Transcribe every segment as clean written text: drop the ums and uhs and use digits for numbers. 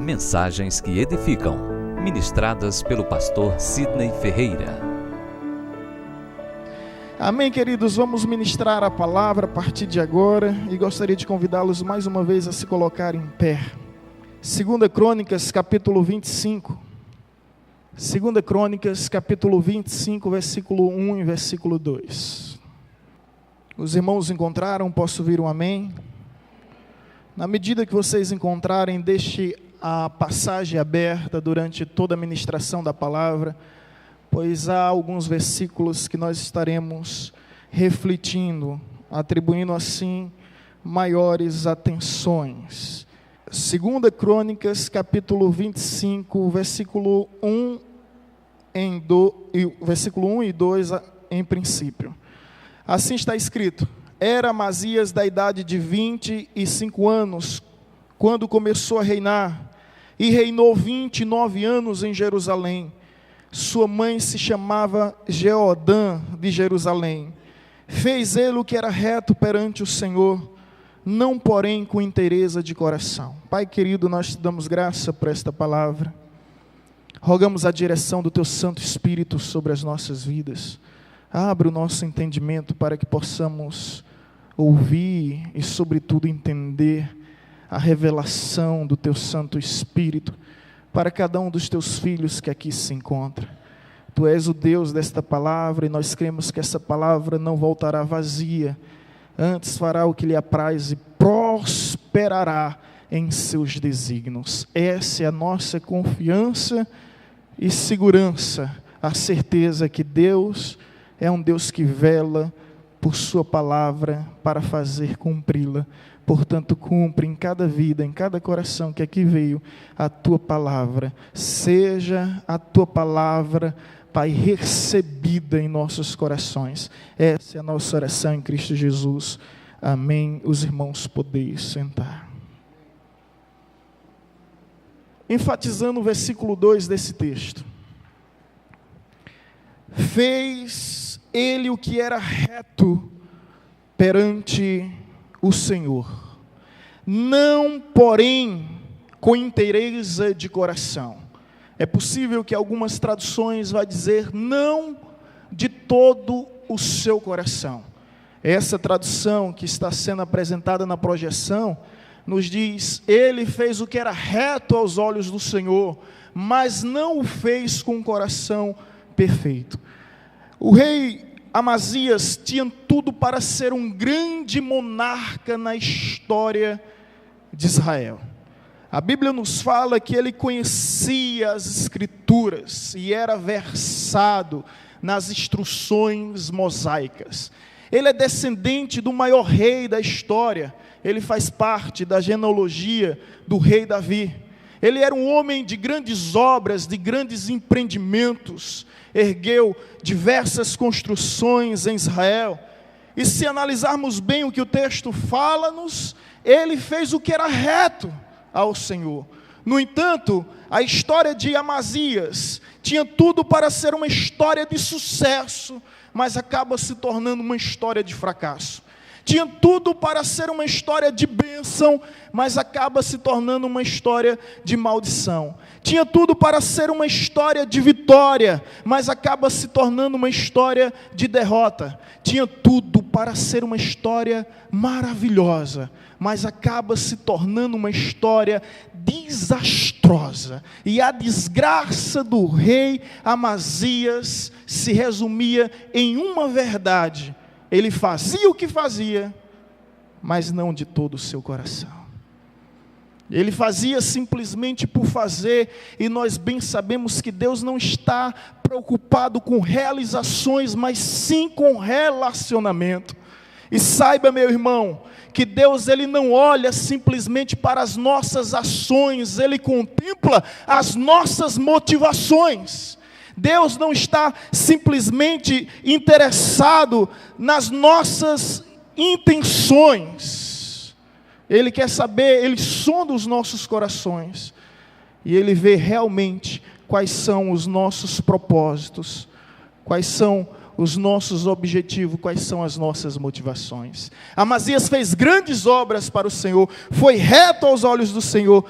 Mensagens que edificam, ministradas pelo pastor Sidney Ferreira. Amém, queridos, vamos ministrar a palavra a partir de agora e gostaria de convidá-los mais uma vez a se colocar em pé. 2 Crônicas, capítulo 25. 2 Crônicas, capítulo 25, versículo 1 e versículo 2. Os irmãos encontraram? Posso ouvir um amém? Na medida que vocês encontrarem, deixe a passagem aberta durante toda a ministração da palavra, pois há alguns versículos que nós estaremos refletindo, atribuindo assim maiores atenções. 2 Crônicas, capítulo 25, versículo 1 e 2 em princípio. Assim está escrito: Era Amazias da idade de 25 anos, quando começou a reinar, e reinou 29 anos em Jerusalém. Sua mãe se chamava Jeodã de Jerusalém. Fez ele o que era reto perante o Senhor, não porém com inteireza de coração. Pai querido, nós te damos graça por esta palavra. Rogamos a direção do Teu Santo Espírito sobre as nossas vidas. Abre o nosso entendimento para que possamos ouvir e, sobretudo, entender a revelação do Teu Santo Espírito para cada um dos Teus filhos que aqui se encontra. Tu és o Deus desta palavra e nós cremos que essa palavra não voltará vazia, antes fará o que lhe apraz e prosperará em seus desígnios. Essa é a nossa confiança e segurança, a certeza que Deus é um Deus que vela por sua palavra para fazer cumpri-la. Portanto, cumpre em cada vida, em cada coração que aqui veio a Tua palavra. Seja a Tua palavra, Pai, recebida em nossos corações. Essa é a nossa oração em Cristo Jesus. Amém. Os irmãos podem sentar. Enfatizando o versículo 2 desse texto. Fez ele o que era reto perante o Senhor, não porém com inteireza de coração. É possível que algumas traduções vá dizer não de todo o seu coração. Essa tradução que está sendo apresentada na projeção nos diz: ele fez o que era reto aos olhos do Senhor, mas não o fez com o coração perfeito. O rei Amazias tinha tudo para ser um grande monarca na história de Israel. A Bíblia nos fala que ele conhecia as Escrituras e era versado nas instruções mosaicas. Ele é descendente do maior rei da história. Ele faz parte da genealogia do rei Davi. Ele era um homem de grandes obras, de grandes empreendimentos, ergueu diversas construções em Israel, e se analisarmos bem o que o texto fala-nos, ele fez o que era reto ao Senhor. No entanto, a história de Amazias tinha tudo para ser uma história de sucesso, mas acaba se tornando uma história de fracasso. Tinha tudo para ser uma história de bênção, mas acaba se tornando uma história de maldição. Tinha tudo para ser uma história de vitória, mas acaba se tornando uma história de derrota. Tinha tudo para ser uma história maravilhosa, mas acaba se tornando uma história desastrosa. E a desgraça do rei Amazias se resumia em uma verdade: ele fazia o que fazia, mas não de todo o seu coração. Ele fazia simplesmente por fazer, e nós bem sabemos que Deus não está preocupado com realizações, mas sim com relacionamento. E saiba, meu irmão, que Deus ele não olha simplesmente para as nossas ações, Ele contempla as nossas motivações. Deus não está simplesmente interessado nas nossas intenções. Ele quer saber, Ele sonda os nossos corações. E Ele vê realmente quais são os nossos propósitos, quais são os nossos objetivos, quais são as nossas motivações. Amazias fez grandes obras para o Senhor, foi reto aos olhos do Senhor,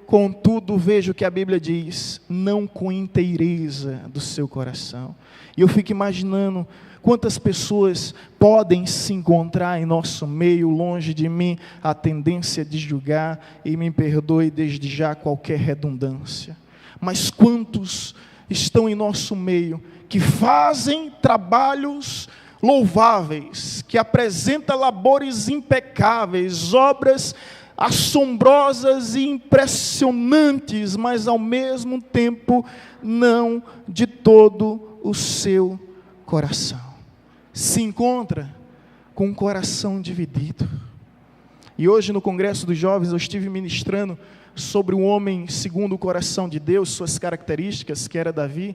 contudo, veja o que a Bíblia diz: não com inteireza do seu coração. E eu fico imaginando quantas pessoas podem se encontrar em nosso meio, longe de mim, a tendência de julgar, e me perdoe desde já qualquer redundância. Mas quantos estão em nosso meio, que fazem trabalhos louváveis, que apresentam labores impecáveis, obras assombrosas e impressionantes, mas ao mesmo tempo não de todo o seu coração. Se encontra com um coração dividido. E hoje no Congresso dos Jovens eu estive ministrando sobre o homem segundo o coração de Deus, suas características, que era Davi.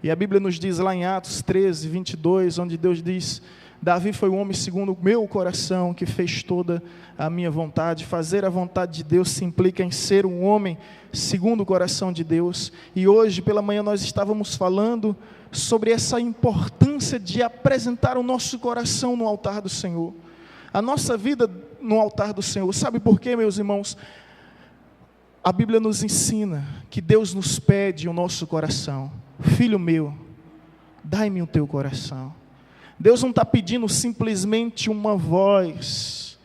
E a Bíblia nos diz lá em Atos 13, 22, onde Deus diz: Davi foi o homem segundo o meu coração, que fez toda a minha vontade. Fazer a vontade de Deus se implica em ser um homem segundo o coração de Deus. E hoje pela manhã nós estávamos falando sobre essa importância de apresentar o nosso coração no altar do Senhor. A nossa vida no altar do Senhor. Sabe por quê, meus irmãos? A Bíblia nos ensina que Deus nos pede o nosso coração. Filho meu, dai-me o teu coração. Deus não está pedindo simplesmente uma voz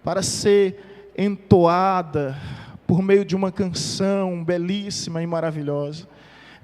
para ser entoada por meio de uma canção belíssima e maravilhosa.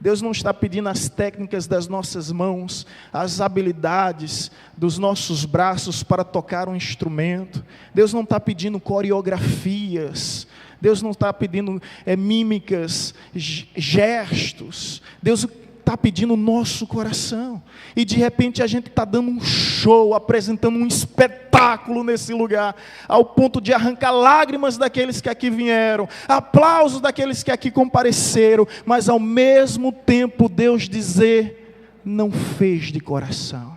Deus não está pedindo as técnicas das nossas mãos, as habilidades dos nossos braços para tocar um instrumento. Deus não está pedindo coreografias. Deus não está pedindo mímicas, gestos. Deus está pedindo o nosso coração. E de repente a gente está dando um show, apresentando um espetáculo nesse lugar, ao ponto de arrancar lágrimas daqueles que aqui vieram, aplausos daqueles que aqui compareceram, mas ao mesmo tempo Deus dizer: não fez de coração.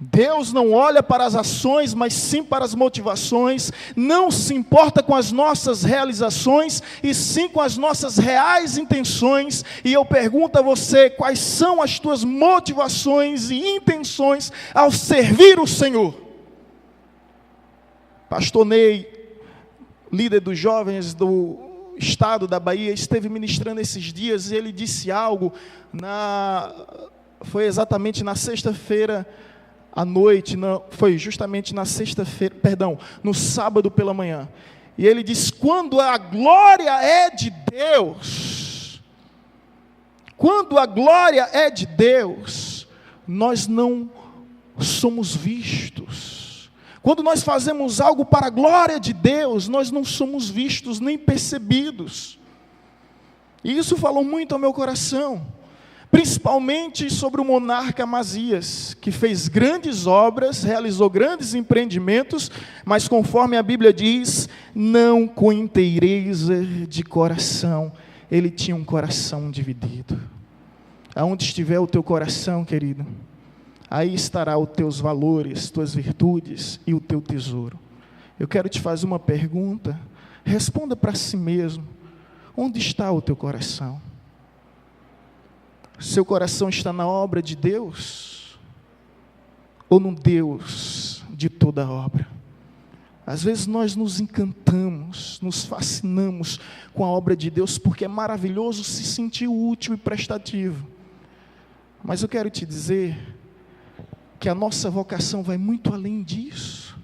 Deus não olha para as ações, mas sim para as motivações. Não se importa com as nossas realizações, e sim com as nossas reais intenções. E eu pergunto a você: quais são as tuas motivações e intenções ao servir o Senhor? Pastor Ney, líder dos jovens do estado da Bahia, esteve ministrando esses dias, e ele disse algo, foi exatamente na sexta-feira à noite, foi justamente na sexta-feira, no sábado pela manhã. E ele diz: quando a glória é de Deus, nós não somos vistos. Quando nós fazemos algo para a glória de Deus, nós não somos vistos nem percebidos. E isso falou muito ao meu coração. Principalmente sobre o monarca Amazias, que fez grandes obras, realizou grandes empreendimentos, mas conforme a Bíblia diz, não com inteireza de coração. Ele tinha um coração dividido. Aonde estiver o teu coração, querido, aí estará os teus valores, tuas virtudes e o teu tesouro. Eu quero te fazer uma pergunta, responda para si mesmo: onde está o teu coração? Seu coração está na obra de Deus ou no Deus de toda a obra? Às vezes nós nos encantamos, nos fascinamos com a obra de Deus, porque é maravilhoso se sentir útil e prestativo. Mas eu quero te dizer que a nossa vocação vai muito além disso.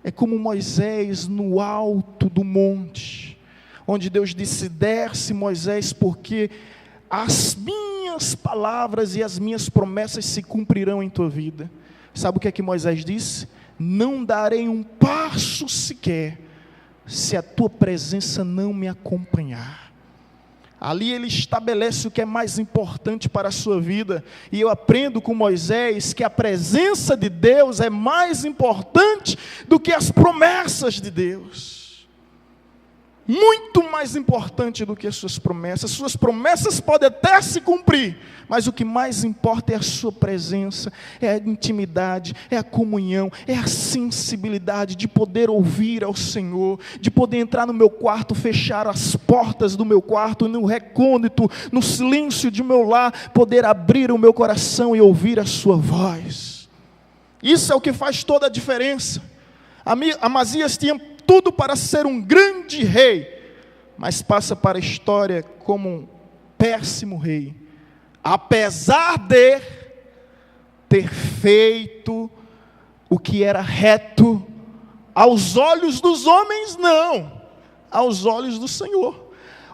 É como Moisés no alto do monte, onde Deus disse: desce, Moisés, porque as minhas palavras e as minhas promessas se cumprirão em tua vida. Sabe o que é que Moisés disse? Não darei um passo sequer, se a tua presença não me acompanhar. Ali ele estabelece o que é mais importante para a sua vida. E eu aprendo com Moisés que a presença de Deus é mais importante do que as promessas de Deus. Muito mais importante do que as suas promessas. Suas promessas podem até se cumprir, mas o que mais importa é a sua presença, é a intimidade, é a comunhão, é a sensibilidade de poder ouvir ao Senhor, de poder entrar no meu quarto, fechar as portas do meu quarto, no recôndito, no silêncio de meu lar, poder abrir o meu coração e ouvir a sua voz. Isso é o que faz toda a diferença. Amazias tinha tudo para ser um grande rei, mas passa para a história como um péssimo rei, apesar de ter feito o que era reto aos olhos dos homens, não, aos olhos do Senhor.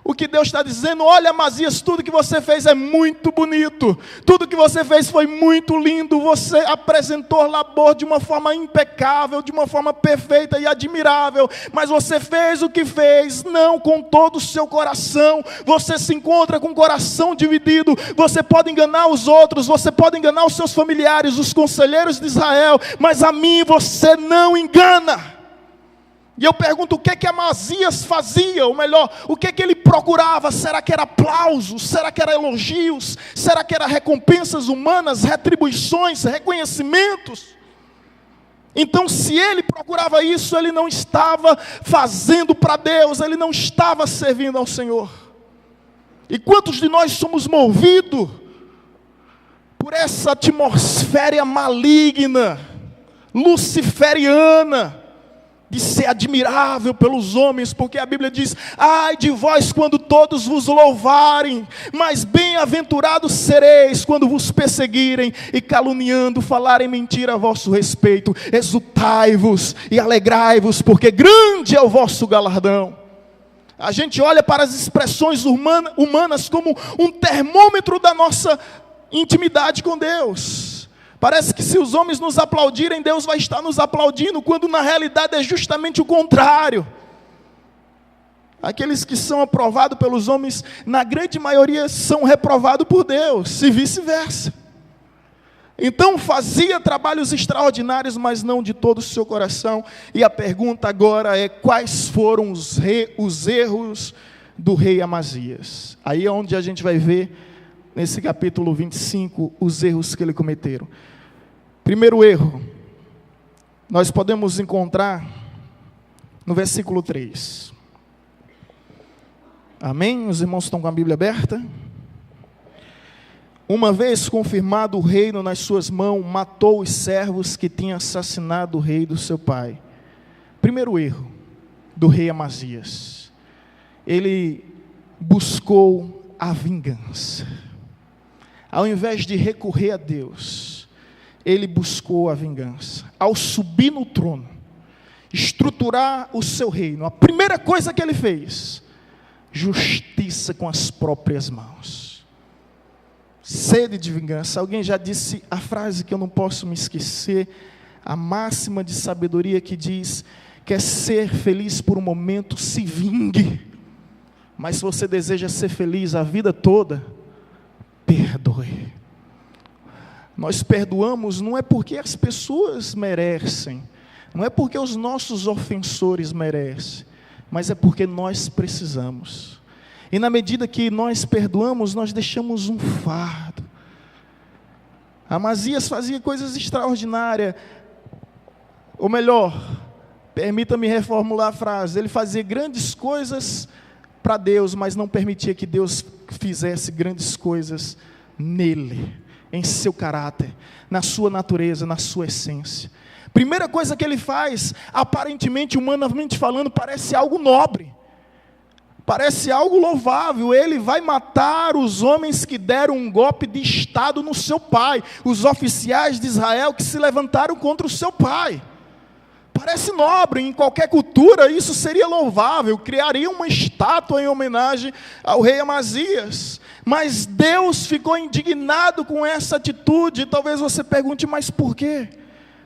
O que Deus está dizendo: olha, Amazias, tudo que você fez é muito bonito, tudo que você fez foi muito lindo, você apresentou labor de uma forma impecável, de uma forma perfeita e admirável, mas você fez o que fez, não com todo o seu coração. Você se encontra com o coração dividido, você pode enganar os outros, você pode enganar os seus familiares, os conselheiros de Israel, mas a mim você não engana. E eu pergunto, o que é que Amazias fazia? Ou melhor, o que é que ele procurava? Será que era aplausos? Será que era elogios? Será que era recompensas humanas, retribuições, reconhecimentos? Então, se ele procurava isso, ele não estava fazendo para Deus, ele não estava servindo ao Senhor. E quantos de nós somos movidos por essa atmosfera maligna, luciferiana, de ser admirável pelos homens, porque a Bíblia diz: ai de vós quando todos vos louvarem, mas bem-aventurados sereis quando vos perseguirem e caluniando falarem mentira a vosso respeito. Exultai-vos e alegrai-vos, porque grande é o vosso galardão. A gente olha para as expressões humanas como um termômetro da nossa intimidade com Deus. Parece que se os homens nos aplaudirem, Deus vai estar nos aplaudindo, quando na realidade é justamente o contrário. Aqueles que são aprovados pelos homens, na grande maioria são reprovados por Deus, e vice-versa. Então fazia trabalhos extraordinários, mas não de todo o seu coração. E a pergunta agora é: quais foram os erros do rei Amazias? Aí é onde a gente vai ver, nesse capítulo 25, os erros que ele cometeram. Primeiro erro, nós podemos encontrar no versículo 3. Amém? Os irmãos estão com a Bíblia aberta? Uma vez confirmado o reino nas suas mãos, matou os servos que tinham assassinado o rei do seu pai. Primeiro erro do rei Amazias. Ele buscou a vingança. Ao invés de recorrer a Deus, ele buscou a vingança. Ao subir no trono, estruturar o seu reino, a primeira coisa que ele fez: justiça com as próprias mãos. Sede de vingança. Alguém já disse a frase que eu não posso me esquecer, a máxima de sabedoria que diz: quer ser feliz por um momento, se vingue. Mas se você deseja ser feliz a vida toda, perdoe. Nós perdoamos não é porque as pessoas merecem, não é porque os nossos ofensores merecem, mas é porque nós precisamos. E na medida que nós perdoamos, nós deixamos um fardo. Amazias fazia coisas extraordinárias, ou melhor, permita-me reformular a frase: ele fazia grandes coisas para Deus, mas não permitia que Deus fizesse grandes coisas nele, em seu caráter, na sua natureza, na sua essência. Primeira coisa que ele faz, aparentemente, humanamente falando, parece algo nobre, parece algo louvável. Ele vai matar os homens que deram um golpe de estado no seu pai, os oficiais de Israel que se levantaram contra o seu pai. Parece nobre, em qualquer cultura isso seria louvável, criaria uma estátua em homenagem ao rei Amazias. Mas Deus ficou indignado com essa atitude. Talvez você pergunte: mas por quê?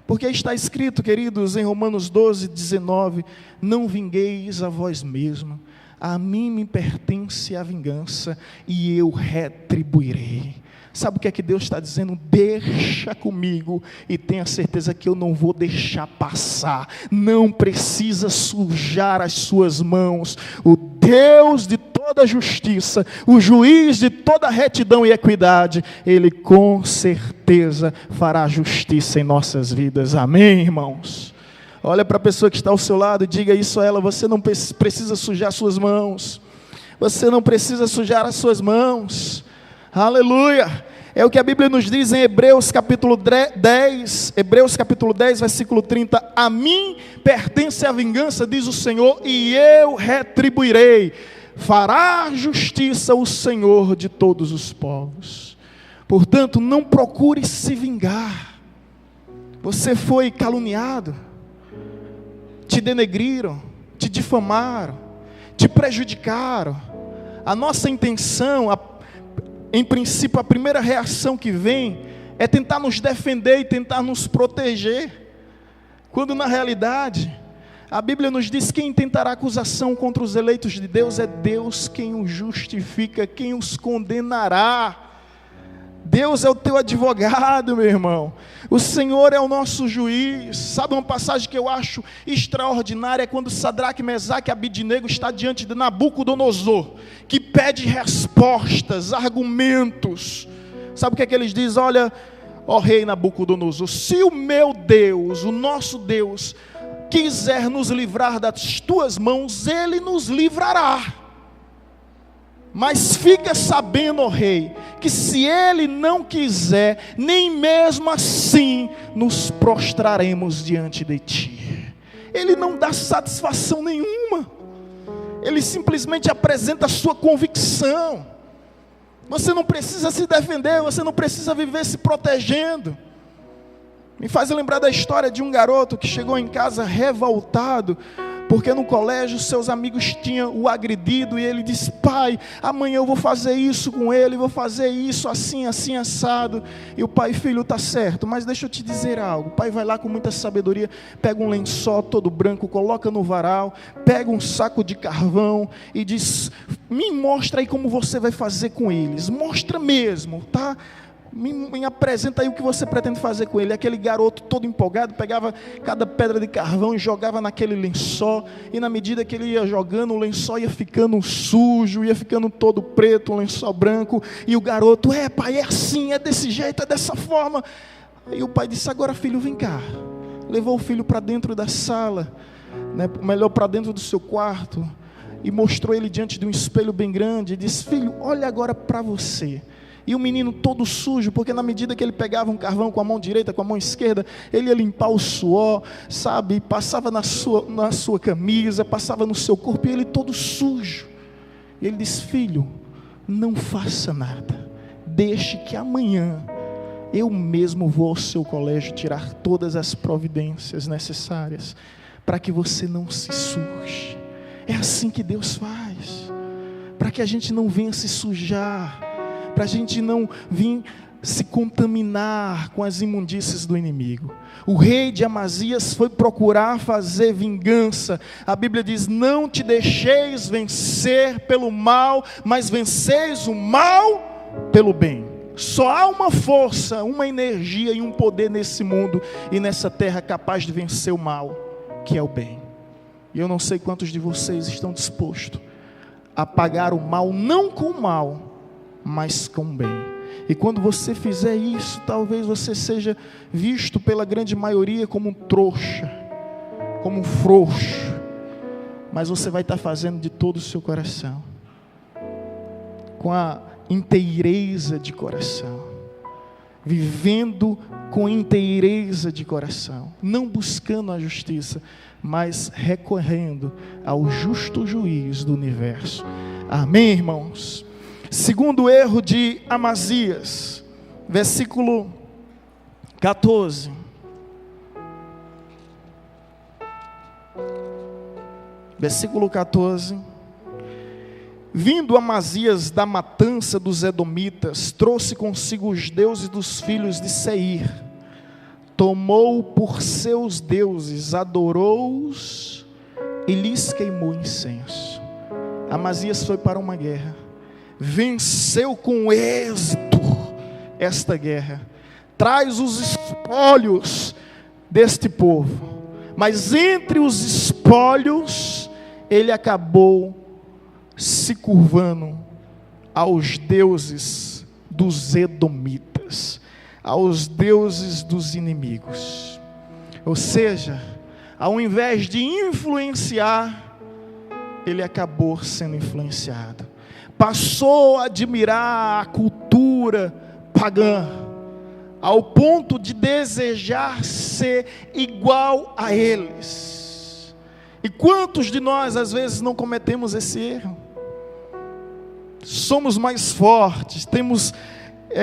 Porque está escrito, queridos, em Romanos 12, 19: não vingueis a vós mesmos, a mim me pertence a vingança, e eu retribuirei. Sabe o que é que Deus está dizendo? Deixa comigo e tenha certeza que eu não vou deixar passar. Não precisa sujar as suas mãos. O Deus de toda justiça, o juiz de toda retidão e equidade, Ele com certeza fará justiça em nossas vidas. Amém, irmãos? Olha para a pessoa que está ao seu lado e diga isso a ela: você não precisa sujar suas mãos. Você não precisa sujar as suas mãos. Aleluia! É o que a Bíblia nos diz em Hebreus capítulo 10, versículo 30. A mim pertence a vingança, diz o Senhor, e eu retribuirei. fará justiça o Senhor de todos os povos. Portanto, não procure se vingar. Você foi caluniado, te denegriram, te difamaram, te prejudicaram. A nossa intenção, em princípio, a primeira reação que vem é tentar nos defender e tentar nos proteger, quando na realidade a Bíblia nos diz: quem intentará acusação contra os eleitos de Deus é Deus quem os justifica, quem os condenará. Deus é o teu advogado, meu irmão. O Senhor é o nosso juiz. Sabe uma passagem que eu acho extraordinária? É quando Sadraque, Mesaque e Abidnego está diante de Nabucodonosor, que pede respostas, argumentos. Sabe o que é que eles dizem? Olha, ó rei Nabucodonosor, se o meu Deus, o nosso Deus, quiser nos livrar das tuas mãos, Ele nos livrará. Mas fica sabendo, ó rei, que se Ele não quiser, nem mesmo assim nos prostraremos diante de ti. Ele não dá satisfação nenhuma. Ele simplesmente apresenta a sua convicção. Você não precisa se defender, você não precisa viver se protegendo. Me faz lembrar da história de um garoto que chegou em casa revoltado, porque no colégio seus amigos tinham o agredido, e ele disse: pai, amanhã eu vou fazer isso com ele, vou fazer isso assim, assim, assado. E o pai: filho, está certo, mas deixa eu te dizer algo. O pai vai lá com muita sabedoria, pega um lençol todo branco, coloca no varal, pega um saco de carvão e diz: me mostra aí como você vai fazer com eles, mostra mesmo, tá? Me apresenta aí o que você pretende fazer com ele. Aquele garoto todo empolgado pegava cada pedra de carvão e jogava naquele lençol, e na medida que ele ia jogando, o lençol ia ficando sujo, ia ficando todo preto, um lençol branco. E o garoto: pai, é assim, é desse jeito, é dessa forma. Aí o pai disse: agora filho, vem cá. Levou o filho para dentro da sala, né, melhor, para dentro do seu quarto, e mostrou ele diante de um espelho bem grande, e disse: filho, olha agora para você. E o menino todo sujo, porque na medida que ele pegava um carvão com a mão direita, com a mão esquerda, ele ia limpar o suor, sabe, passava na sua camisa, passava no seu corpo, e ele todo sujo. E ele disse: filho, não faça nada, deixe que amanhã eu mesmo vou ao seu colégio tirar todas as providências necessárias para que você não se suje. É assim que Deus faz, para que a gente não venha se sujar, para a gente não vir se contaminar com as imundícies do inimigo. O rei de Amazias foi procurar fazer vingança. A Bíblia diz: não te deixeis vencer pelo mal, mas venceis o mal pelo bem. Só há uma força, uma energia e um poder nesse mundo e nessa terra capaz de vencer o mal, que é o bem. E eu não sei quantos de vocês estão dispostos a pagar o mal, não com o mal, mas com o bem. E quando você fizer isso, talvez você seja visto pela grande maioria como um trouxa, como um frouxo, mas você vai estar fazendo de todo o seu coração, com a inteireza de coração, vivendo com inteireza de coração, não buscando a justiça, mas recorrendo ao justo juiz do universo. Amém, irmãos? Segundo erro de Amazias, versículo 14. Versículo 14. Vindo Amazias da matança dos edomitas, trouxe consigo os deuses dos filhos de Seir, tomou por seus deuses, adorou-os e lhes queimou incenso. Amazias foi para uma guerra, venceu com êxito esta guerra, traz os espólios deste povo, mas entre os espólios ele acabou se curvando aos deuses dos edomitas, aos deuses dos inimigos. Ou seja, ao invés de influenciar, ele acabou sendo influenciado. Passou a admirar a cultura pagã, ao ponto de desejar ser igual a eles. E quantos de nós às vezes não cometemos esse erro? somos mais fortes, temos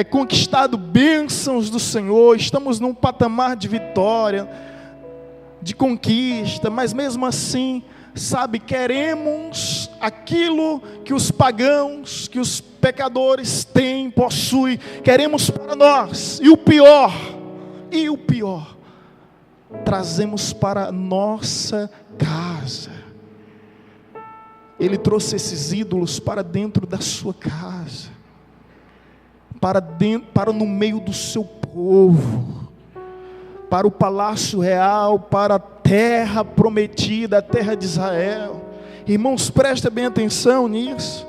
conquistado bênçãos do Senhor, estamos num patamar de vitória, de conquista, mas mesmo assim, sabe, queremos aquilo que os pagãos, que os pecadores têm, possuem, queremos para nós, e o pior, trazemos para a nossa casa. Ele trouxe esses ídolos para dentro da sua casa, para no meio do seu povo, para o palácio real, para a terra prometida, a terra de Israel. Irmãos, prestem bem atenção nisso.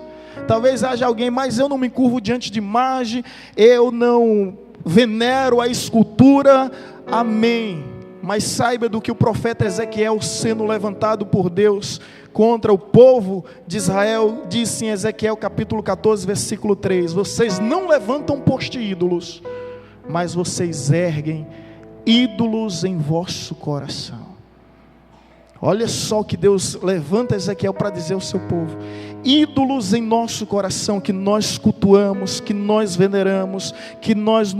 Talvez haja alguém, mas eu não me curvo diante de imagem, eu não venero a escultura, amém. Mas saiba do que o profeta Ezequiel, sendo levantado por Deus contra o povo de Israel, disse em Ezequiel capítulo 14, versículo 3: vocês não levantam poste ídolos, mas vocês erguem ídolos em vosso coração. Olha só o que Deus levanta Ezequiel para dizer ao seu povo: ídolos em nosso coração, que nós cultuamos, que nós veneramos, que nós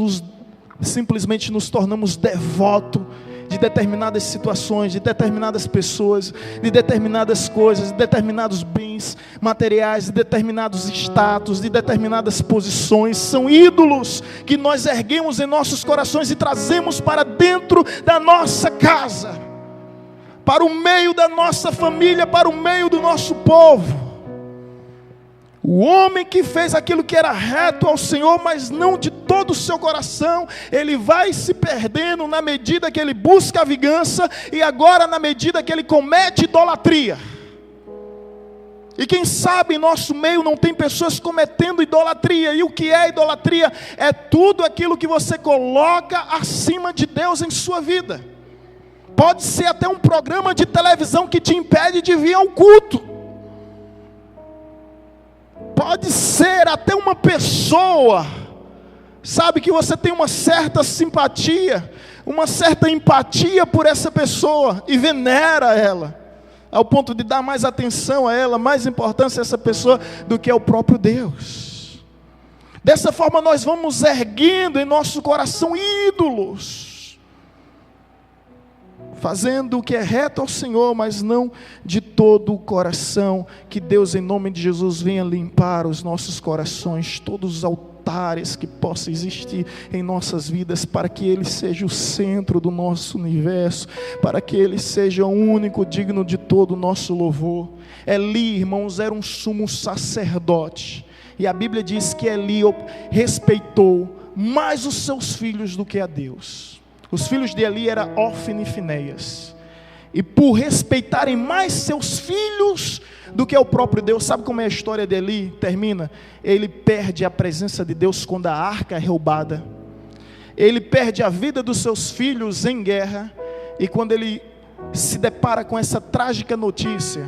simplesmente nos tornamos devotos de determinadas situações, de determinadas pessoas, de determinadas coisas, de determinados bens materiais, de determinados status, de determinadas posições. São ídolos que nós erguemos em nossos corações e trazemos para dentro da nossa casa, para o meio da nossa família, para o meio do nosso povo. O homem que fez aquilo que era reto ao Senhor, mas não de todo o seu coração, ele vai se perdendo na medida que ele busca a vingança, e agora na medida que ele comete idolatria. E quem sabe em nosso meio não tem pessoas cometendo idolatria. E o que é idolatria? É tudo aquilo que você coloca acima de Deus em sua vida. Pode ser até um programa de televisão que te impede de vir ao culto. Pode ser até uma pessoa, sabe, que você tem uma certa simpatia, uma certa empatia por essa pessoa e venera ela, ao ponto de dar mais atenção a ela, mais importância a essa pessoa do que ao próprio Deus. Dessa forma nós vamos erguendo em nosso coração ídolos, fazendo o que é reto ao Senhor, mas não de todo o coração. Que Deus, em nome de Jesus, venha limpar os nossos corações, todos os altares que possam existir em nossas vidas, para que Ele seja o centro do nosso universo, para que Ele seja o único digno de todo o nosso louvor. Eli, irmãos, era um sumo sacerdote, e a Bíblia diz que Eli respeitou mais os seus filhos do que a Deus. Os filhos de Eli eram Ofni e Finéias, e por respeitarem mais seus filhos do que o próprio Deus, sabe como é a história de Eli? Termina, ele perde a presença de Deus quando a arca é roubada, ele perde a vida dos seus filhos em guerra, e quando ele se depara com essa trágica notícia,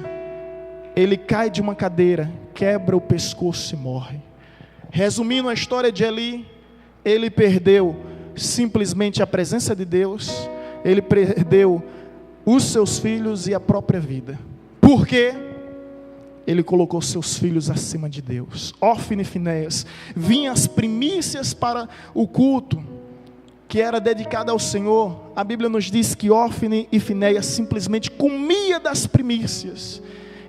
ele cai de uma cadeira, quebra o pescoço e morre. Resumindo a história de Eli, ele perdeu simplesmente a presença de Deus, ele perdeu os seus filhos e a própria vida. Por quê? Ele colocou seus filhos acima de Deus. Ofni e Finéias, vinham as primícias para o culto que era dedicado ao Senhor. A Bíblia nos diz que Ofni e Finéias simplesmente comia das primícias,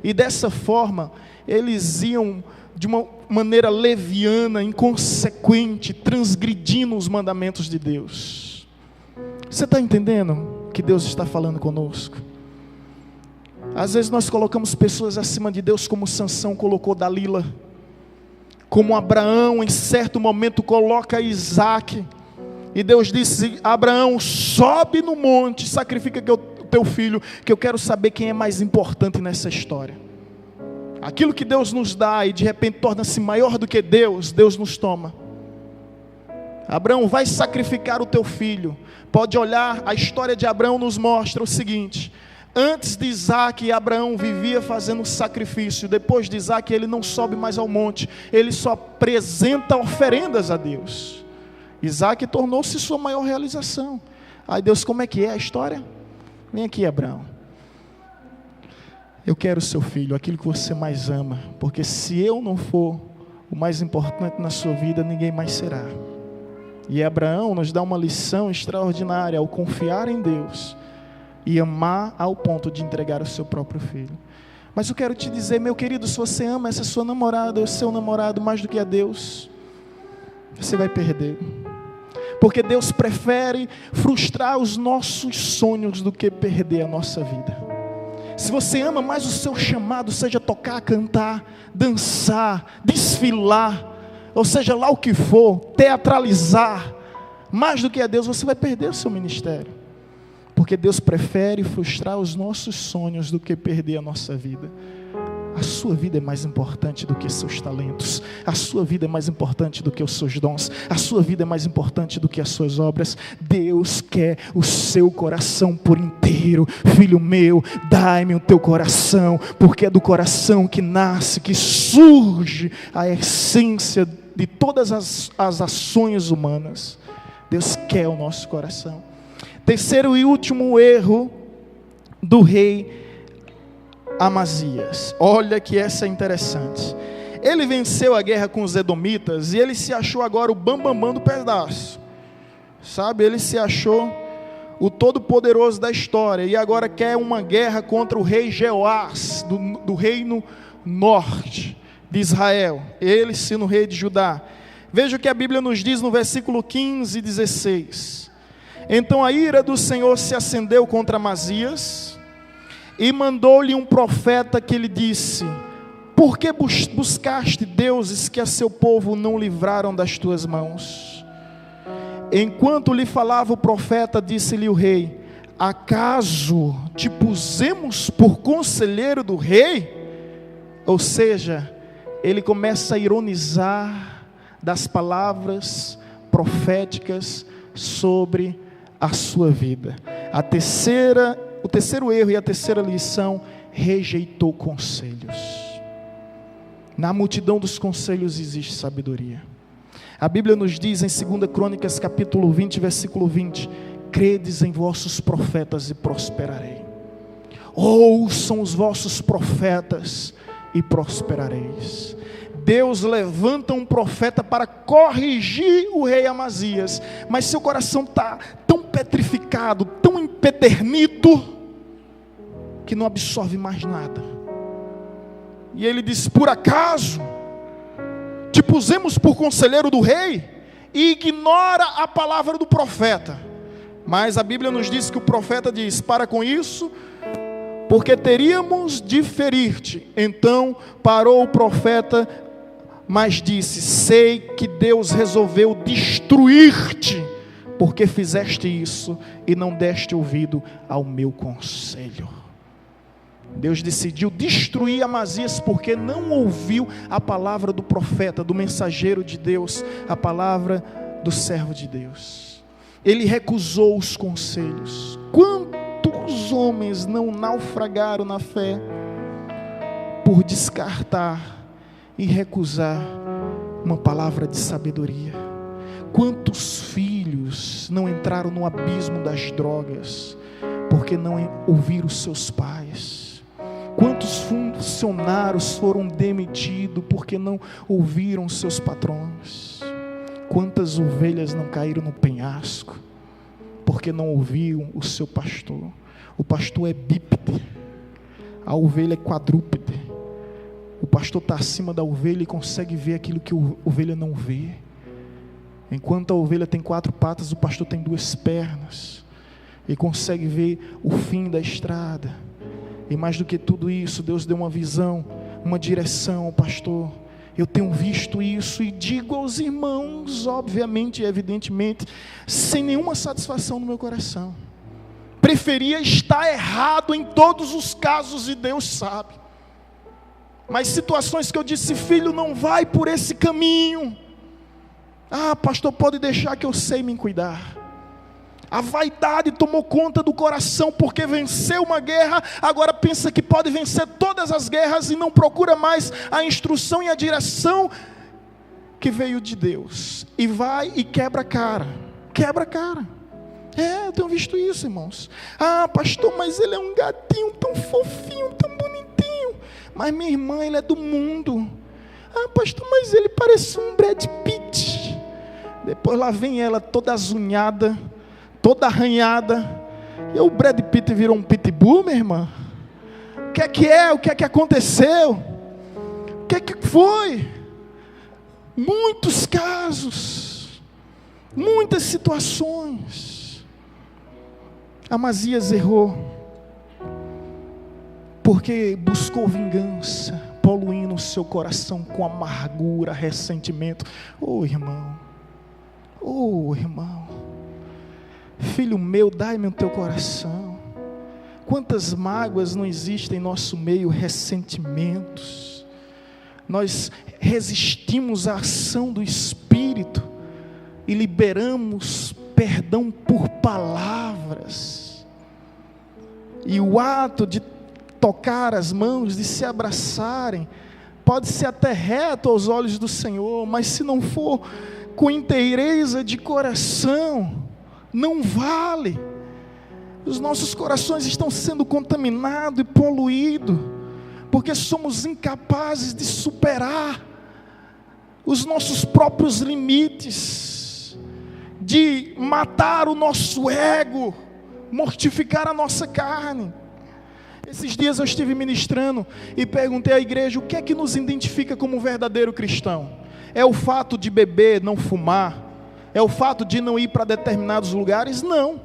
e dessa forma eles iam de uma maneira leviana, inconsequente, transgredindo os mandamentos de Deus. Você está entendendo que Deus está falando conosco? Às vezes nós colocamos pessoas acima de Deus, como Sansão colocou Dalila, como Abraão em certo momento coloca Isaac, e Deus disse: Abraão, sobe no monte, sacrifica o teu filho, que eu quero saber quem é mais importante nessa história. Aquilo que Deus nos dá e de repente torna-se maior do que Deus, Deus nos toma. Abraão, vai sacrificar o teu filho. Pode olhar, a história de Abraão nos mostra o seguinte: antes de Isaac, Abraão vivia fazendo sacrifício. Depois de Isaac, ele não sobe mais ao monte, ele só apresenta oferendas a Deus. Isaac tornou-se sua maior realização. Aí Deus, como é que é a história? Vem aqui, Abraão, eu quero o seu filho, aquilo que você mais ama, porque se eu não for o mais importante na sua vida, ninguém mais será. E Abraão nos dá uma lição extraordinária ao confiar em Deus e amar ao ponto de entregar o seu próprio filho. Mas eu quero te dizer, meu querido, se você ama essa sua namorada ou seu namorado mais do que a Deus, você vai perder. Porque Deus prefere frustrar os nossos sonhos do que perder a nossa vida. Se você ama mais o seu chamado, seja tocar, cantar, dançar, desfilar, ou seja lá o que for, teatralizar, mais do que a Deus, você vai perder o seu ministério. Porque Deus prefere frustrar os nossos sonhos do que perder a nossa vida. A sua vida é mais importante do que seus talentos. A sua vida é mais importante do que os seus dons. A sua vida é mais importante do que as suas obras. Deus quer o seu coração por inteiro. Filho meu, dai-me o teu coração, porque é do coração que nasce, que surge a essência de todas as ações humanas. Deus quer o nosso coração. Terceiro e último erro do rei Amazias. Olha que essa é interessante. Ele venceu a guerra com os edomitas e ele se achou agora o bambambam do pedaço. Sabe, ele se achou o todo-poderoso da história e agora quer uma guerra contra o rei Jeoás, do reino norte de Israel. Ele sendo rei de Judá. Veja o que a Bíblia nos diz no versículo 15 e 16. Então a ira do Senhor se acendeu contra Amazias e mandou-lhe um profeta que lhe disse: por que buscaste deuses que a seu povo não livraram das tuas mãos? Enquanto lhe falava o profeta, disse-lhe o rei: acaso te pusemos por conselheiro do rei? Ou seja, ele começa a ironizar das palavras proféticas sobre a sua vida. O terceiro erro e a terceira lição: rejeitou conselhos. Na multidão dos conselhos existe sabedoria. A Bíblia nos diz em 2 Crônicas capítulo 20, versículo 20: credes em vossos profetas e prosperarei. Ouçam os vossos profetas e prosperareis. Deus levanta um profeta para corrigir o rei Amazias, mas seu coração está tão petrificado, tão empedernido, que não absorve mais nada. E ele diz: por acaso te pusemos por conselheiro do rei? E ignora a palavra do profeta. Mas a Bíblia nos diz que o profeta diz: para com isso, porque teríamos de ferir-te. Então parou o profeta, mas disse: sei que Deus resolveu destruir-te, porque fizeste isso e não deste ouvido ao meu conselho. Deus decidiu destruir Amazias porque não ouviu a palavra do profeta, do mensageiro de Deus, a palavra do servo de Deus. Ele recusou os conselhos. Quantos homens não naufragaram na fé por descartar e recusar uma palavra de sabedoria? Quantos filhos não entraram no abismo das drogas porque não ouviram os seus pais? Quantos funcionários foram demitidos porque não ouviram seus patrões? Quantas ovelhas não caíram no penhasco porque não ouviam o seu pastor? O pastor é bípede, a ovelha é quadrúpede. O pastor está acima da ovelha e consegue ver aquilo que a ovelha não vê. Enquanto a ovelha tem 4 patas, o pastor tem 2 pernas e consegue ver o fim da estrada. E mais do que tudo isso, Deus deu uma visão, uma direção ao pastor. Eu tenho visto isso e digo aos irmãos, obviamente e evidentemente, sem nenhuma satisfação no meu coração. Preferia estar errado em todos os casos e Deus sabe. Mas situações que eu disse: filho, não vai por esse caminho. Ah, pastor, pode deixar que eu sei me cuidar. A vaidade tomou conta do coração, porque venceu uma guerra, agora pensa que pode vencer todas as guerras e não procura mais a instrução e a direção que veio de Deus. E vai e quebra a cara. Quebra a cara. Eu tenho visto isso, irmãos. Ah, pastor, mas ele é um gatinho tão fofinho, tão bonitinho. Mas minha irmã, ele é do mundo. Ah, pastor, mas ele parece um Brad Pitt. Depois lá vem ela toda azunhada, toda arranhada. E o Brad Pitt virou um pitbull, minha irmã? O que é? O que é que aconteceu? O que é que foi? Muitos casos, muitas situações. Amazias errou, porque buscou vingança, poluindo o seu coração com amargura, ressentimento. Irmão, irmão, filho meu, dai-me o teu coração. Quantas mágoas não existem em nosso meio, ressentimentos. Nós resistimos à ação do Espírito e liberamos perdão por palavras. E o ato de tocar as mãos, de se abraçarem, pode ser até reto aos olhos do Senhor, mas se não for com inteireza de coração, não vale. Os nossos corações estão sendo contaminados e poluídos, porque somos incapazes de superar os nossos próprios limites, de matar o nosso ego, mortificar a nossa carne. Esses dias eu estive ministrando e perguntei à igreja: o que é que nos identifica como um verdadeiro cristão? É o fato de beber, não fumar? É o fato de não ir para determinados lugares? Não.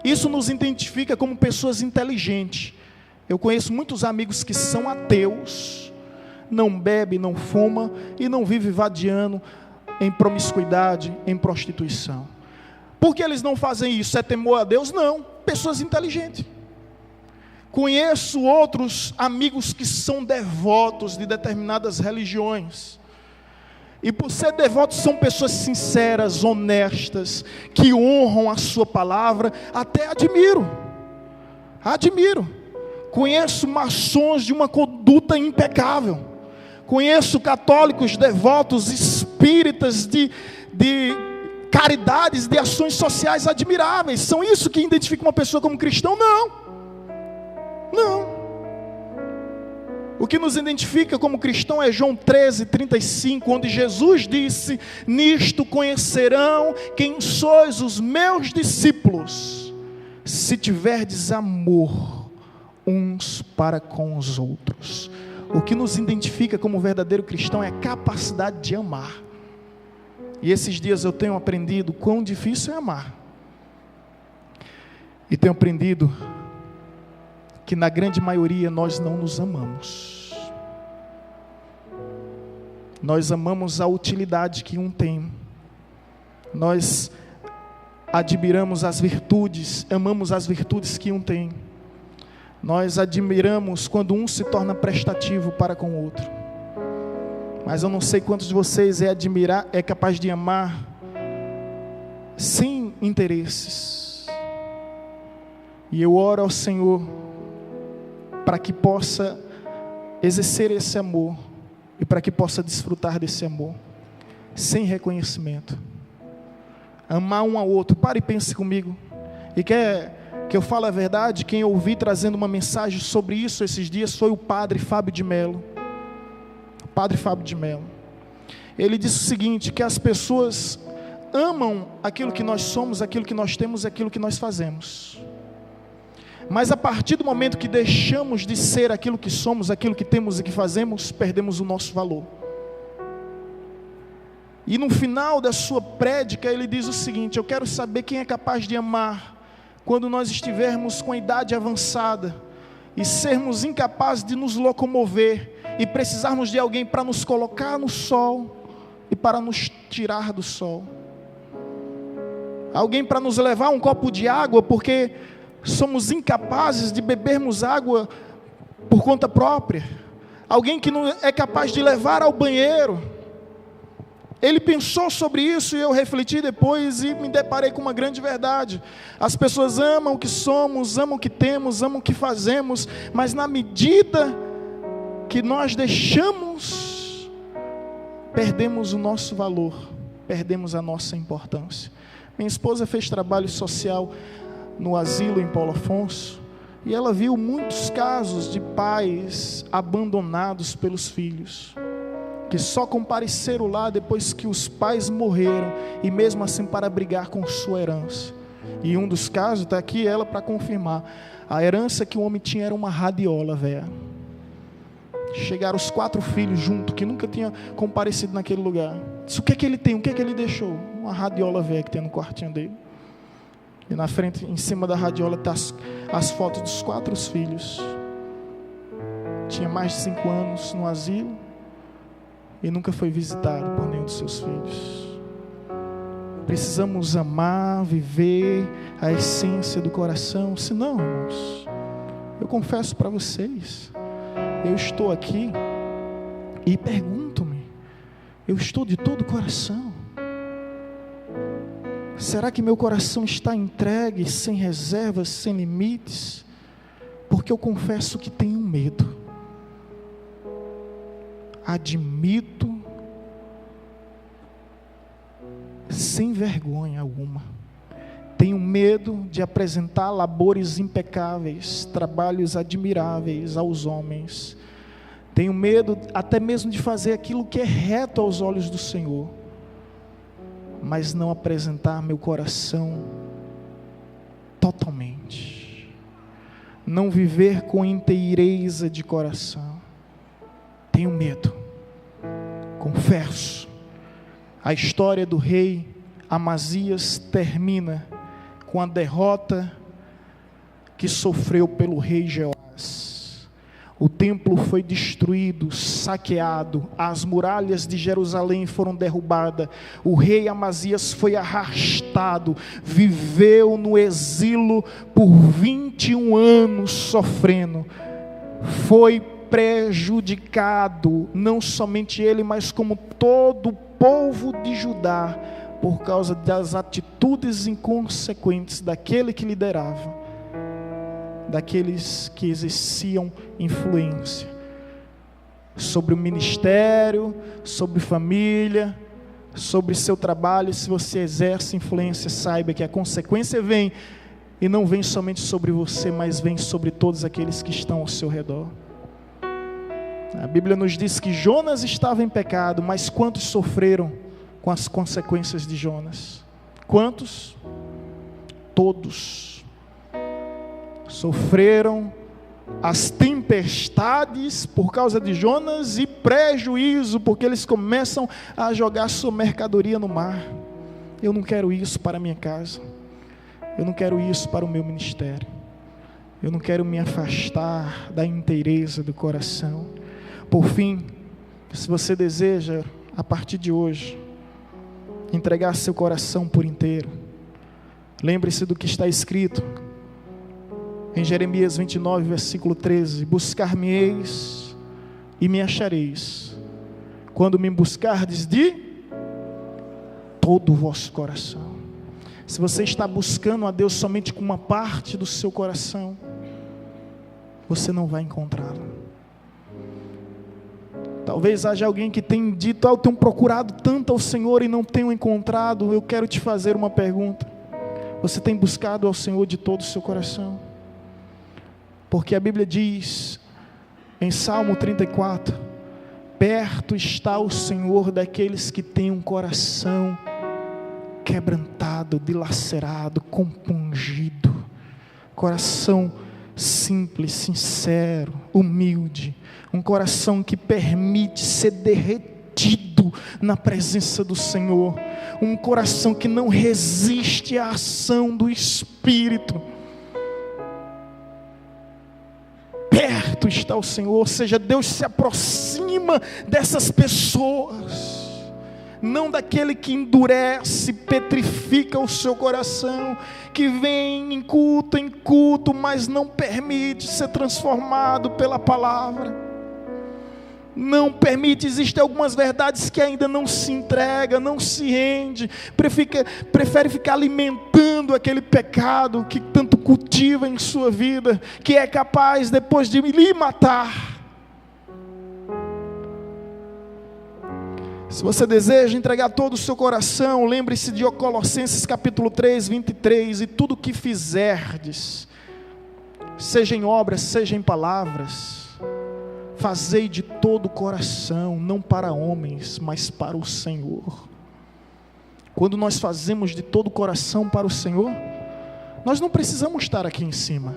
Isso nos identifica como pessoas inteligentes. Eu conheço muitos amigos que são ateus, não bebe, não fuma e não vive vadiando em promiscuidade, em prostituição. Por que eles não fazem isso? É temor a Deus? Não. Pessoas inteligentes. Conheço outros amigos que são devotos de determinadas religiões. E por ser devotos, são pessoas sinceras, honestas, que honram a sua palavra. Até admiro. Conheço maçons de uma conduta impecável. Conheço católicos devotos, espíritas de caridades, de ações sociais admiráveis. São isso que identifica uma pessoa como cristão? Não. O que nos identifica como cristão é João 13:35, onde Jesus disse: nisto conhecerão quem sois os meus discípulos, se tiverdes amor uns para com os outros. O que nos identifica como verdadeiro cristão é a capacidade de amar. E esses dias eu tenho aprendido quão difícil é amar. E tenho aprendido que na grande maioria nós não nos amamos. Nós amamos a utilidade que um tem. Nós admiramos as virtudes, amamos as virtudes que um tem. Nós admiramos quando um se torna prestativo para com o outro. Mas eu não sei quantos de vocês é capaz de amar sem interesses. E eu oro ao Senhor para que possa exercer esse amor e para que possa desfrutar desse amor sem reconhecimento. Amar um ao outro. Pare e pense comigo. E quer que eu fale a verdade? Quem eu ouvi trazendo uma mensagem sobre isso esses dias foi o Padre Fábio de Mello. Padre Fábio de Mello. Ele disse o seguinte: que as pessoas amam aquilo que nós somos, aquilo que nós temos, aquilo que nós fazemos. Mas a partir do momento que deixamos de ser aquilo que somos, aquilo que temos e que fazemos, perdemos o nosso valor. E no final da sua prédica ele diz o seguinte: eu quero saber quem é capaz de amar quando nós estivermos com a idade avançada e sermos incapazes de nos locomover e precisarmos de alguém para nos colocar no sol e para nos tirar do sol. Alguém para nos levar um copo de água, porque somos incapazes de bebermos água por conta própria. Alguém que não é capaz de levar ao banheiro. Ele pensou sobre isso e eu refleti depois e me deparei com uma grande verdade. As pessoas amam o que somos, amam o que temos, amam o que fazemos, mas na medida que nós deixamos, perdemos o nosso valor, perdemos a nossa importância. Minha esposa fez trabalho social no asilo em Paulo Afonso, e ela viu muitos casos de pais abandonados pelos filhos, que só compareceram lá depois que os pais morreram, e mesmo assim para brigar com sua herança. E um dos casos, está aqui ela para confirmar, a herança que o homem tinha era uma radiola velha. Chegaram os 4 filhos juntos, que nunca tinham comparecido naquele lugar. Disse, o que é que ele tem? O que é que ele deixou? Uma radiola velha que tem no quartinho dele. E na frente, em cima da radiola, está as fotos dos 4 filhos. Tinha mais de 5 anos no asilo e nunca foi visitado por nenhum dos seus filhos. Precisamos amar, viver a essência do coração. Senão, irmãos, eu confesso para vocês, eu estou aqui e pergunto-me, eu estou de todo o coração, será que meu coração está entregue, sem reservas, sem limites? Porque eu confesso que tenho medo. Admito, sem vergonha alguma, tenho medo de apresentar labores impecáveis, trabalhos admiráveis aos homens. Tenho medo até mesmo de fazer aquilo que é reto aos olhos do Senhor, mas não apresentar meu coração totalmente, não viver com inteireza de coração. Tenho medo, confesso. A história do rei Amazias termina com a derrota que sofreu pelo rei Jeoás. O templo foi destruído, saqueado, as muralhas de Jerusalém foram derrubadas, o rei Amazias foi arrastado, viveu no exílio por 21 anos sofrendo, foi prejudicado, não somente ele, mas como todo o povo de Judá, por causa das atitudes inconsequentes daquele que liderava, daqueles que exerciam influência sobre o ministério, sobre família, sobre seu trabalho. Se você exerce influência, saiba que a consequência vem, e não vem somente sobre você, mas vem sobre todos aqueles que estão ao seu redor. A Bíblia nos diz que Jonas estava em pecado, mas quantos sofreram com as consequências de Jonas? Quantos? Todos sofreram as tempestades por causa de Jonas e prejuízo, porque eles começam a jogar sua mercadoria no mar. Eu não quero isso para a minha casa, eu não quero isso para o meu ministério, eu não quero me afastar da inteireza do coração. Por fim, se você deseja, a partir de hoje, entregar seu coração por inteiro, lembre-se do que está escrito em Jeremias 29, versículo 13: buscar-me-eis e me achareis, quando me buscardes de todo o vosso coração. Se você está buscando a Deus somente com uma parte do seu coração, você não vai encontrá-lo. Talvez haja alguém que tenha dito, eu tenho procurado tanto ao Senhor e não tenho encontrado. Eu quero te fazer uma pergunta: você tem buscado ao Senhor de todo o seu coração? Porque a Bíblia diz em Salmo 34, perto está o Senhor daqueles que têm um coração quebrantado, dilacerado, compungido, coração simples, sincero, humilde, um coração que permite ser derretido na presença do Senhor, um coração que não resiste à ação do Espírito. Perto está o Senhor, ou seja, Deus se aproxima dessas pessoas, não daquele que endurece, petrifica o seu coração, que vem em culto, mas não permite ser transformado pela palavra, não permite. Existem algumas verdades que ainda não se entrega, não se rende, prefere ficar alimentando aquele pecado que tanto cultiva em sua vida, que é capaz depois de lhe matar. Se você deseja entregar todo o seu coração, lembre-se de Colossenses capítulo 3, 23, e tudo o que fizerdes, seja em obras, seja em palavras, Fazei de todo o coração, não para homens, mas para o Senhor. Quando nós fazemos de todo o coração para o Senhor, nós não precisamos estar aqui em cima.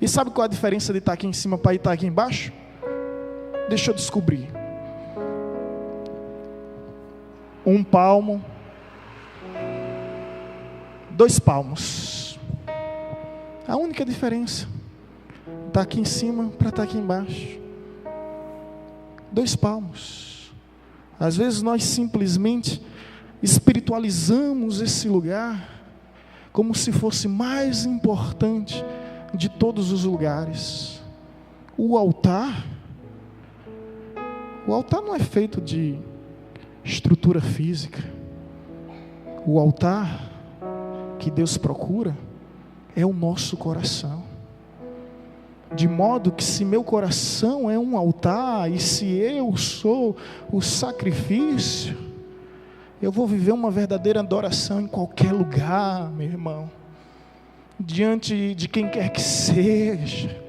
E sabe qual é a diferença de estar aqui em cima para estar aqui embaixo? Deixa eu descobrir. 1 palmo, 2 palmos. A única diferença. Estar aqui em cima para estar aqui embaixo. 2 palmos. Às vezes nós simplesmente espiritualizamos esse lugar como se fosse mais importante de todos os lugares. O altar não é feito de estrutura física. O altar que Deus procura é o nosso coração. De modo que se meu coração é um altar, e se eu sou o sacrifício, eu vou viver uma verdadeira adoração em qualquer lugar, meu irmão, diante de quem quer que seja.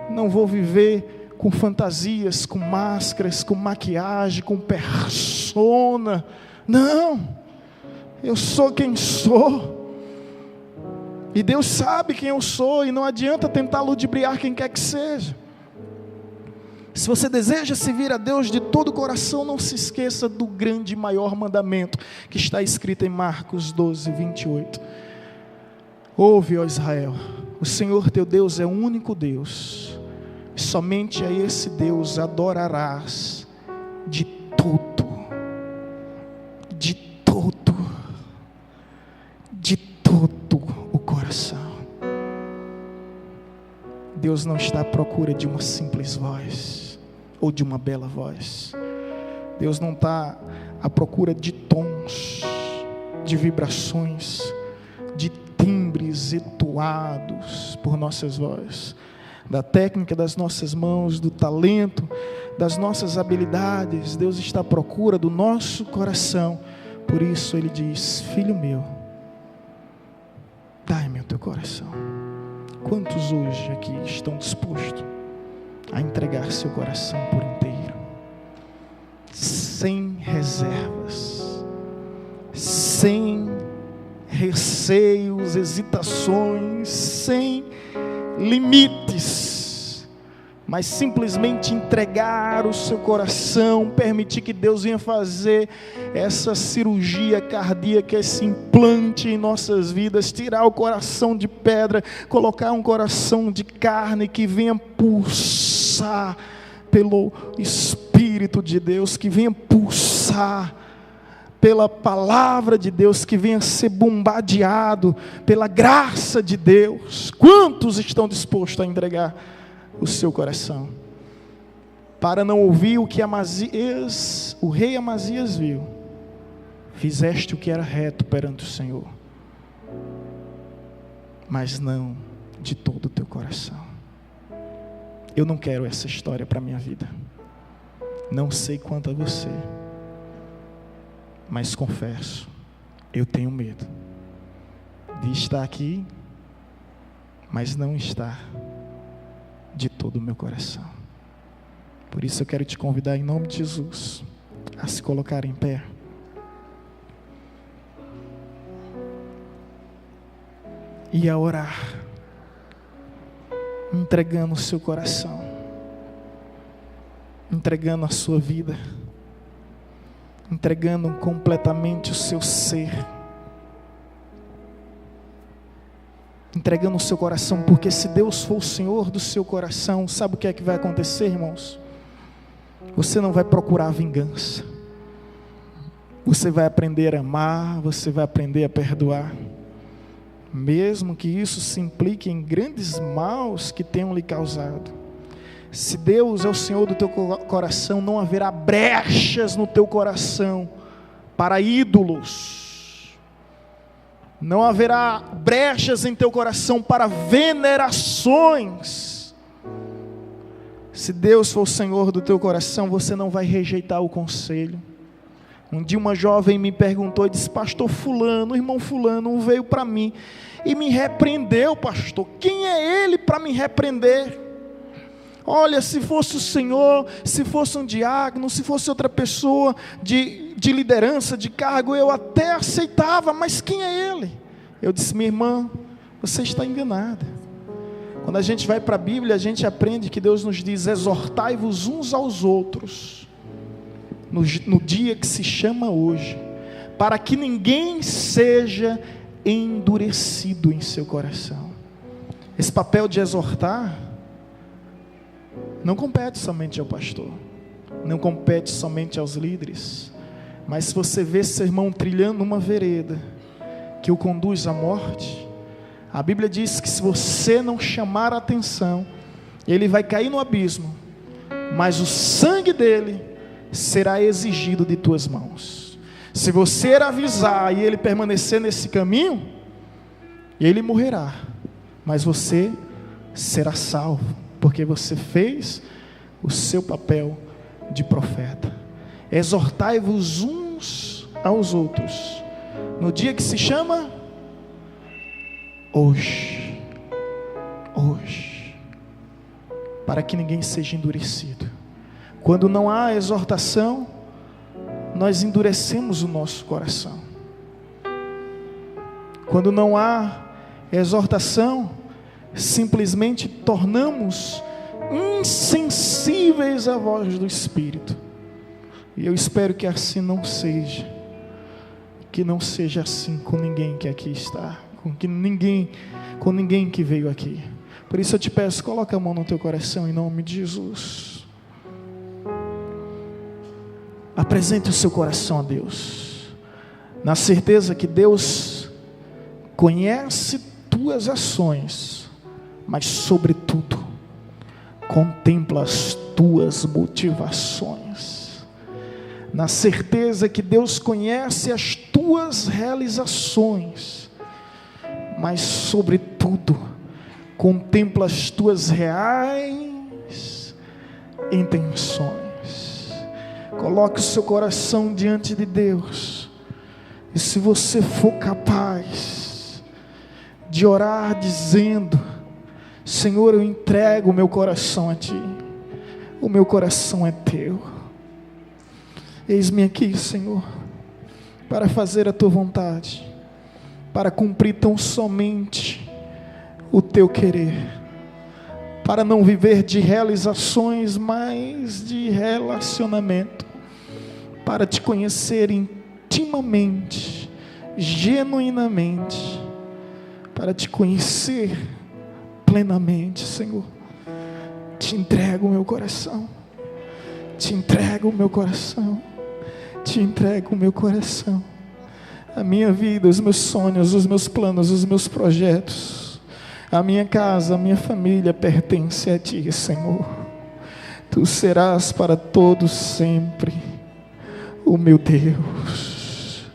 Não vou viver com fantasias, com máscaras, com maquiagem, com persona. Não, eu sou quem sou. E Deus sabe quem eu sou, e não adianta tentar ludibriar quem quer que seja. Se você deseja servir a Deus de todo o coração, não se esqueça do grande e maior mandamento, que está escrito em Marcos 12, 28. Ouve, ó Israel, o Senhor teu Deus é o único Deus, e somente a esse Deus adorarás de todo o coração. Deus não está à procura de uma simples voz, ou de uma bela voz. Deus não está à procura de tons, de vibrações, de timbres entoados por nossas vozes, da técnica das nossas mãos, do talento, das nossas habilidades. Deus está à procura do nosso coração. Por isso Ele diz: filho meu, dai-me o teu coração. Quantos hoje aqui estão dispostos a entregar seu coração por inteiro, sem reservas, sem receios, hesitações, sem limites, mas simplesmente entregar o seu coração, permitir que Deus venha fazer essa cirurgia cardíaca, esse implante em nossas vidas, tirar o coração de pedra, colocar um coração de carne que venha pulsar pelo Espírito de Deus, que venha pulsar pela palavra de Deus, que venha ser bombardeado pela graça de Deus. Quantos estão dispostos a entregar o seu coração, para não ouvir o que o rei Amazias viu? Fizeste o que era reto perante o Senhor, mas não de todo o teu coração. Eu não quero essa história para a minha vida. Não sei quanto a você, mas confesso, eu tenho medo de estar aqui, mas não estar de todo o meu coração. Por isso eu quero te convidar em nome de Jesus a se colocar em pé e a orar, entregando o seu coração, entregando a sua vida, entregando completamente o seu ser, entregando o seu coração, porque se Deus for o Senhor do seu coração, sabe o que é que vai acontecer, irmãos? Você não vai procurar vingança, você vai aprender a amar, você vai aprender a perdoar, mesmo que isso se implique em grandes maus que tenham lhe causado. Se Deus é o Senhor do teu coração, não haverá brechas no teu coração para ídolos, não haverá brechas em teu coração para venerações. Se Deus for o Senhor do teu coração, você não vai rejeitar o conselho. Um dia uma jovem me perguntou e disse: pastor fulano, irmão fulano veio para mim e me repreendeu, pastor. Quem é ele para me repreender? Olha, se fosse o Senhor, se fosse um diácono, se fosse outra pessoa de liderança, de cargo, eu até aceitava, mas quem é ele? Eu disse: minha irmã, você está enganada. Quando a gente vai para a Bíblia, a gente aprende que Deus nos diz: exortai-vos uns aos outros, no dia que se chama hoje, para que ninguém seja endurecido em seu coração. Esse papel de exortar não compete somente ao pastor, não compete somente aos líderes, mas se você vê seu irmão trilhando uma vereda que o conduz à morte, a Bíblia diz que se você não chamar a atenção, ele vai cair no abismo, mas o sangue dele será exigido de tuas mãos. Se você avisar e ele permanecer nesse caminho, ele morrerá, mas você será salvo, porque você fez o seu papel de profeta. Exortai-vos uns aos outros, no dia que se chama hoje, para que ninguém seja endurecido. Quando não há exortação, nós endurecemos o nosso coração. Quando não há exortação, simplesmente tornamos insensíveis à voz do Espírito. E eu espero que assim não seja, que não seja assim com ninguém que aqui está, com ninguém que veio aqui. Por isso eu te peço, coloca a mão no teu coração em nome de Jesus. Apresente o seu coração a Deus, na certeza que Deus conhece tuas ações, mas sobretudo contempla as tuas motivações, na certeza que Deus conhece as tuas realizações, mas sobretudo contempla as tuas reais intenções. Coloque o seu coração diante de Deus, e se você for capaz de orar dizendo: Senhor, eu entrego o meu coração a Ti, o meu coração é Teu, eis-me aqui, Senhor, para fazer a Tua vontade, para cumprir tão somente o Teu querer, para não viver de realizações, mas de relacionamento, para Te conhecer intimamente, genuinamente, para Te conhecer plenamente, Senhor. Te entrego o meu coração, te entrego o meu coração, te entrego o meu coração, a minha vida, os meus sonhos, os meus planos, os meus projetos, a minha casa, a minha família pertence a Ti, Senhor. Tu serás para todos sempre o meu Deus,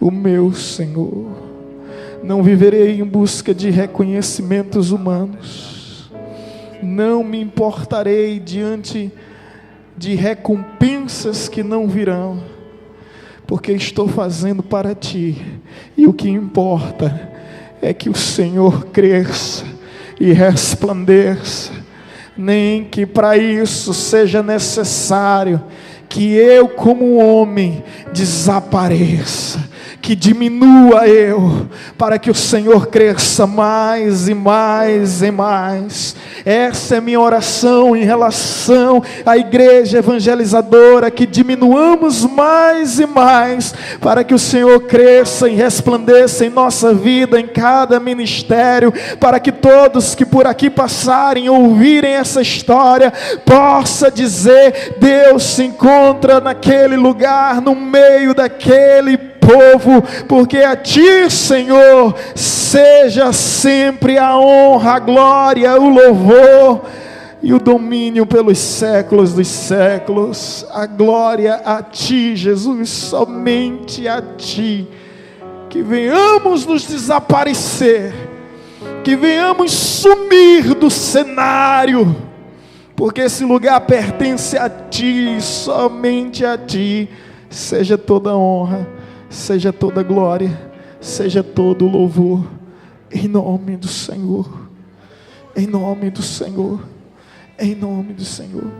o meu Senhor. Não viverei em busca de reconhecimentos humanos, não me importarei diante de recompensas que não virão, porque estou fazendo para Ti, e o que importa é que o Senhor cresça e resplandeça, nem que para isso seja necessário que eu como homem desapareça, que diminua eu, para que o Senhor cresça mais e mais e mais. Essa é minha oração em relação à igreja evangelizadora, que diminuamos mais e mais, para que o Senhor cresça e resplandeça em nossa vida, em cada ministério, para que todos que por aqui passarem, ouvirem essa história, possa dizer: Deus se encontra naquele lugar, no meio daquele povo, porque a Ti, Senhor, seja sempre a honra, a glória, o louvor e o domínio pelos séculos dos séculos. A glória a Ti, Jesus, somente a Ti. Que venhamos nos desaparecer, que venhamos sumir do cenário, porque esse lugar pertence a Ti, somente a Ti. Seja toda honra, seja toda glória, seja todo louvor, em nome do Senhor, em nome do Senhor, em nome do Senhor.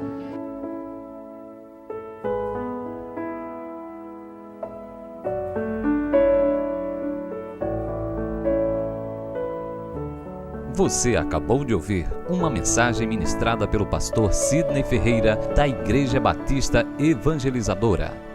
Você acabou de ouvir uma mensagem ministrada pelo pastor Sidney Ferreira, da Igreja Batista Evangelizadora.